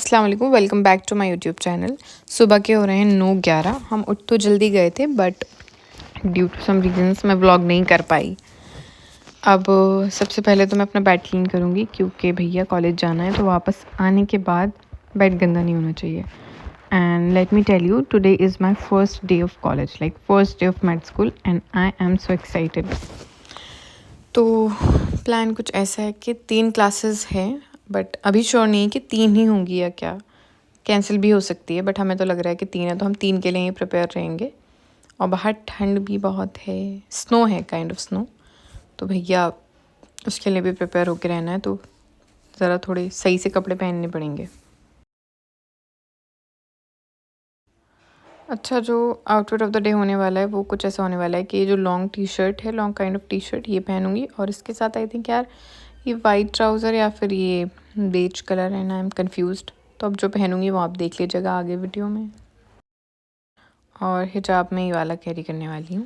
अस्सलाम वालेकुम, welcome back to my YouTube channel. सुबह के हो रहे हैं 9:11। हम उठ तो जल्दी गए थे but due to some reasons मैं व्लॉग नहीं कर पाई। अब सबसे पहले तो मैं अपना बेड क्लीन करूँगी क्योंकि भैया कॉलेज जाना है, तो वापस आने के बाद बेड गंदा नहीं होना चाहिए। And let me tell you, today is my first day of college, like first day of med school, and I am so excited. तो प्लान कुछ ऐसा है कि 3 क्लासेस हैं, बट अभी श्योर नहीं है कि 3 ही होंगी या क्या, कैंसिल भी हो सकती है, बट हमें तो लग रहा है कि 3 है, तो हम 3 के लिए ही प्रिपेयर रहेंगे। और बाहर ठंड भी बहुत है, स्नो है, काइंड ऑफ स्नो, तो भैया उसके लिए भी प्रिपेयर होके रहना है, तो ज़रा थोड़े सही से कपड़े पहनने पड़ेंगे। अच्छा, जो आउटफिट ऑफ द डे होने वाला है वो कुछ ऐसा होने वाला है कि ये जो लॉन्ग टी शर्ट है, long kind of T shirt, ये पहनूंगी, और इसके साथ आई थिंक यार ये वाइट ट्राउज़र या फिर ये बेज कलर है ना, आई एम कन्फ्यूज्ड। तो अब जो पहनूंगी वो आप देख लीजिएगा आगे वीडियो में। और हिजाब में ये वाला कैरी करने वाली हूँ।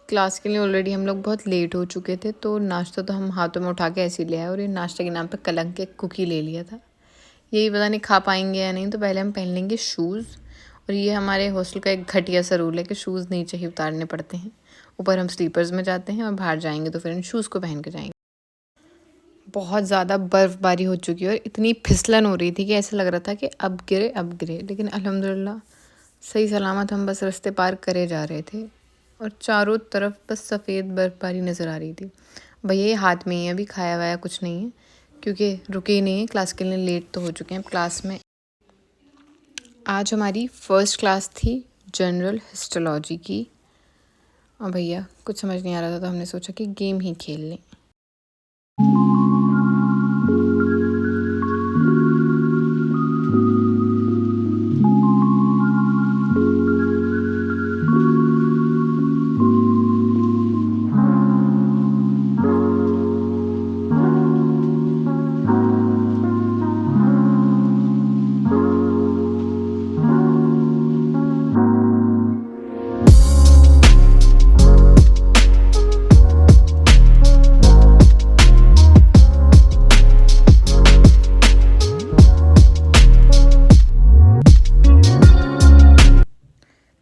क्लास के लिए ऑलरेडी हम लोग बहुत लेट हो चुके थे, तो नाश्ता तो हम हाथों में उठा के ऐसे ही ले आए, और ये नाश्ते के नाम पे कलंक के कुकी ले लिया था। यही पता नहीं खा पाएंगे या नहीं, तो पहले हम पहन लेंगे शूज़। और ये हमारे हॉस्टल का एक घटिया सा रूल है कि शूज़ नीचे ही उतारने पड़ते हैं। ऊपर हम स्लीपर्स में जाते हैं और बाहर जाएंगे तो फिर इन शूज़ को पहन के जाएंगे। बहुत ज़्यादा बर्फ़बारी हो चुकी है और इतनी फिसलन हो रही थी कि ऐसा लग रहा था कि अब गिरे, लेकिन अल्हम्दुलिल्लाह सही सलामत हम बस रास्ते पार करे जा रहे थे, और चारों तरफ बस सफ़ेद बर्फ़बारी नज़र आ रही थी। भैया ये हाथ में ही है, अभी खाया वाया कुछ नहीं है क्योंकि रुके ही नहीं है, क्लास के लिए लेट तो हो चुके हैं। क्लास में आज हमारी फ़र्स्ट क्लास थी जनरल हिस्टोलॉजी की, और भैया कुछ समझ नहीं आ रहा था तो हमने सोचा कि गेम ही खेल लें।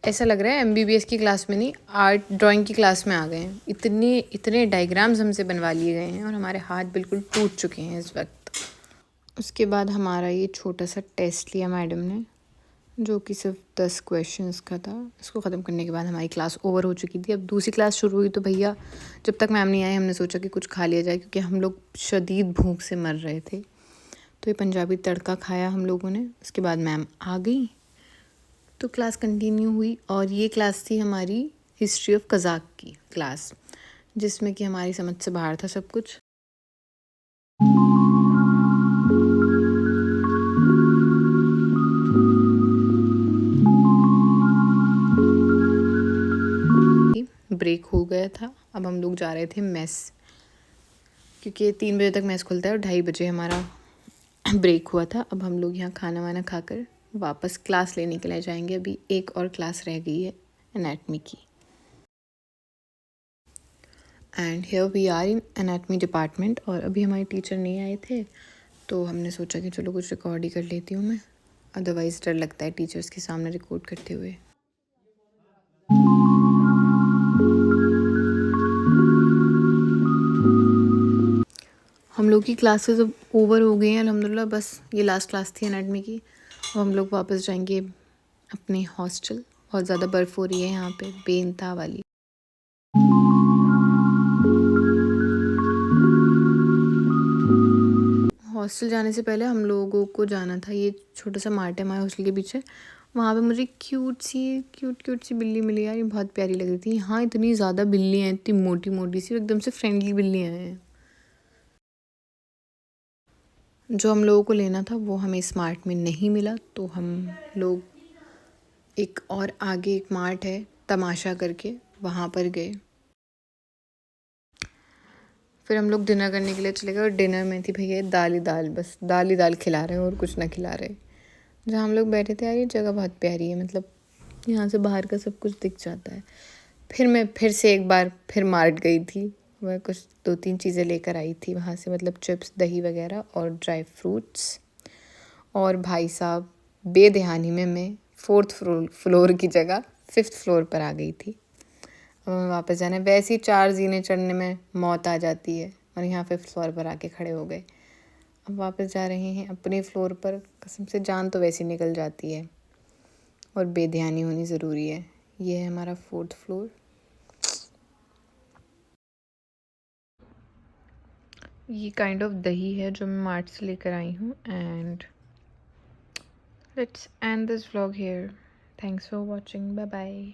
ऐसा लग रहा है MBBS की क्लास में नहीं, आर्ट ड्राइंग की क्लास में आ गए हैं। इतने डायग्राम्स हमसे बनवा लिए गए हैं और हमारे हाथ बिल्कुल टूट चुके हैं इस वक्त। उसके बाद हमारा ये छोटा सा टेस्ट लिया मैडम ने, जो कि सिर्फ 10 क्वेश्चंस का था। इसको ख़त्म करने के बाद हमारी क्लास ओवर हो चुकी थी। अब दूसरी क्लास शुरू हुई, तो भैया जब तक मैम नहीं आए हमने सोचा कि कुछ खा लिया जाए, क्योंकि हम लोग शदीद भूख से मर रहे थे। तो ये पंजाबी तड़का खाया हम लोगों ने। उसके बाद मैम आ गई तो क्लास कंटिन्यू हुई, और ये क्लास थी हमारी हिस्ट्री ऑफ कज़ाक की क्लास, जिसमें कि हमारी समझ से बाहर था सब कुछ। ब्रेक हो गया था, अब हम लोग जा रहे थे मेस, क्योंकि 3 बजे तक मेस खुलता है और 2:30 बजे हमारा ब्रेक हुआ था। अब हम लोग यहाँ खाना वाना खाकर वापस क्लास लेने के लिए जाएंगे। अभी एक और क्लास रह गई है एनाटमी की, and here we are in anatomy department. और अभी हमारे टीचर नहीं आए थे, तो हमने सोचा कि चलो कुछ रिकॉर्ड ही कर लेती हूँ मैं, अदरवाइज़ डर लगता है टीचर्स के सामने रिकॉर्ड करते हुए। हम लोग की क्लासेस अब ओवर हो गई हैं अल्हम्दुलिल्लाह, बस ये लास्ट क्लास थी एनाटमी की। अब हम लोग वापस जाएंगे अपने हॉस्टल। बहुत ज़्यादा बर्फ़ हो रही है यहाँ पे, बेनता वाली। हॉस्टल जाने से पहले हम लोगों को जाना था, ये छोटा सा मार्ट है हमारे हॉस्टल के पीछे, वहाँ पे मुझे क्यूट सी बिल्ली मिली यार। ये बहुत प्यारी लग रही थी। हाँ, इतनी ज़्यादा बिल्लियाँ हैं, इतनी मोटी मोटी सी, एकदम से फ्रेंडली बिल्लियाँ हैं। जो हम लोगों को लेना था वो हमें स्मार्ट में नहीं मिला, तो हम लोग एक और आगे एक मार्ट है तमाशा करके, वहाँ पर गए। फिर हम लोग डिनर करने के लिए चले गए, और डिनर में थी भैया दाल ही दाल, बस दाल ही दाल खिला रहे हैं और कुछ ना खिला रहे। जहाँ हम लोग बैठे थे यार, ये जगह बहुत प्यारी है, मतलब यहाँ से बाहर का सब कुछ दिख जाता है। फिर मैं फिर से एक बार फिर मार्ट गई थी, मैं कुछ 2-3 चीज़ें लेकर आई थी वहाँ से, मतलब चिप्स, दही वगैरह और ड्राई फ्रूट्स। और भाई साहब बेध्यानी में मैं 4th फ्लोर की जगह 5th फ्लोर पर आ गई थी। अब हमें वापस जाना है। वैसे ही 4 जीने चढ़ने में मौत आ जाती है और यहाँ 5th फ्लोर पर आके खड़े हो गए। अब वापस जा रहे हैं अपने फ्लोर पर। कसम से जान तो वैसे निकल जाती है और बेध्यानी होनी ज़रूरी है। ये है हमारा 4th फ्लोर। ये काइंड ऑफ दही है जो मैं मार्ट से लेकर आई हूँ। And let's end this vlog here. Thanks for watching. Bye bye.